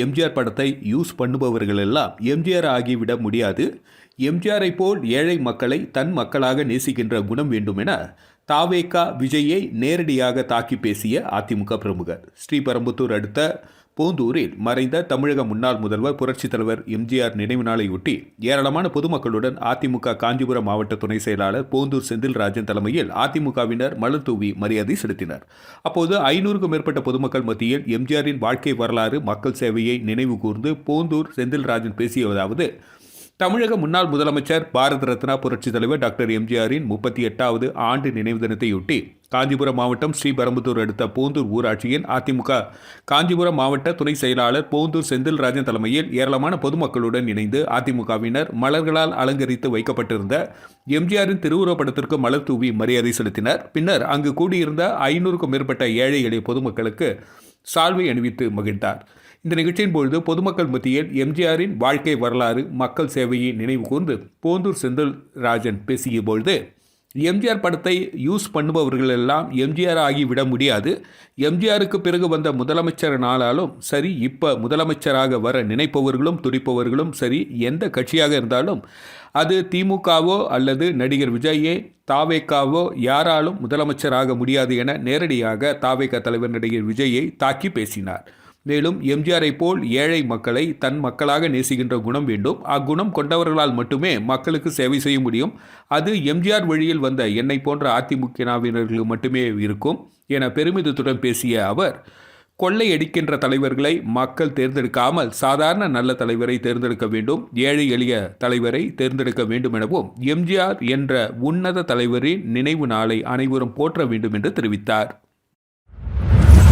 எம்ஜிஆர் படத்தை யூஸ் பண்ணுபவர்கள் எல்லாம் எம்ஜிஆர் ஆகிவிட முடியாது. எம்ஜிஆரை போல் ஏழை மக்களை தன் மக்களாக நேசிக்கின்ற குணம் வேண்டும் என தாவேகா விஜயை நேரடியாக தாக்கி பேசிய அதிமுக பிரமுகர். ஸ்ரீபெரும்புதூர் அடுத்த போந்தூரில் மறைந்த தமிழக முன்னாள் முதல்வர் புரட்சித் தலைவர் எம்ஜிஆர் நினைவு நாளையொட்டி ஏராளமான பொதுமக்களுடன் அதிமுக காஞ்சிபுரம் மாவட்ட துணை செயலாளர் போந்தூர் செந்தில்ராஜன் தலைமையில் அதிமுகவினர் மலர் தூவி மரியாதை செலுத்தினர். அப்போது 500க்கும் மேற்பட்ட பொதுமக்கள் மத்தியில் எம்ஜிஆரின் வாழ்க்கை வரலாறு, மக்கள் சேவையை நினைவு கூர்ந்து போந்தூர் செந்தில்ராஜன் பேசியதாவது: தமிழக முன்னாள் முதலமைச்சர் பாரத ரத்னா புரட்சித் தலைவர் டாக்டர் எம்ஜிஆரின் 38வது ஆண்டு நினைவு தினத்தையொட்டி காஞ்சிபுரம் மாவட்டம் ஸ்ரீபெரும்புதூர் அடுத்த போந்தூர் ஊராட்சியின் அதிமுக காஞ்சிபுரம் மாவட்ட துணை செயலாளர் போந்தூர் செந்தில்ராஜன் தலைமையில் ஏராளமான பொதுமக்களுடன் இணைந்து அதிமுகவினர் மலர்களால் அலங்கரித்து வைக்கப்பட்டிருந்த எம்ஜிஆரின் திருவுருவப்படத்திற்கு மலர் தூவி மரியாதை செலுத்தினர். பின்னர் அங்கு கூடியிருந்த 500க்கும் மேற்பட்ட ஏழை எளிய பொதுமக்களுக்கு சால்வை அணிவித்து மகிழ்ந்தார். இந்த நிகழ்ச்சியின் பொழுது பொதுமக்கள் மத்தியில் எம்ஜிஆரின் வாழ்க்கை வரலாறு, மக்கள் சேவையை நினைவு கூர்ந்து போந்தூர் செந்தில்ராஜன் பேசிய பொழுது, எம்ஜிஆர் படத்தை யூஸ் பண்ணுபவர்கள் எல்லாம் எம்ஜிஆர் ஆகிவிட முடியாது. எம்ஜிஆருக்கு பிறகு வந்த முதலமைச்சர்னாலும் சரி, இப்போ முதலமைச்சராக வர நினைப்பவர்களும் துடிப்பவர்களும் சரி, எந்த கட்சியாக இருந்தாலும் அது திமுகவோ அல்லது நடிகர் விஜயே, தாவேகாவோ யாராலும் முதலமைச்சராக முடியாது என நேரடியாக தாவேகா தலைவர் நடிகர் விஜயை தாக்கி பேசினார். மேலும் எம்ஜிஆரை போல் ஏழை மக்களை தன் மக்களாக நேசிக்கின்ற குணம் வேண்டும். அக்குணம் கொண்டவர்களால் மட்டுமே மக்களுக்கு சேவை செய்ய முடியும். அது எம்ஜிஆர் வழியில் வந்த என்னை போன்ற அதிமுகவினர்களுக்கு மட்டுமே இருக்கும் என பெருமிதத்துடன் பேசிய அவர், கொள்ளையடிக்கின்ற தலைவர்களை மக்கள் தேர்ந்தெடுக்காமல் சாதாரண நல்ல தலைவரை தேர்ந்தெடுக்க வேண்டும், ஏழை எளிய தலைவரை தேர்ந்தெடுக்க வேண்டும் எனவும் எம்ஜிஆர் என்ற உன்னத தலைவரின் நினைவு நாளை அனைவரும் போற்ற வேண்டும் என்று தெரிவித்தார்.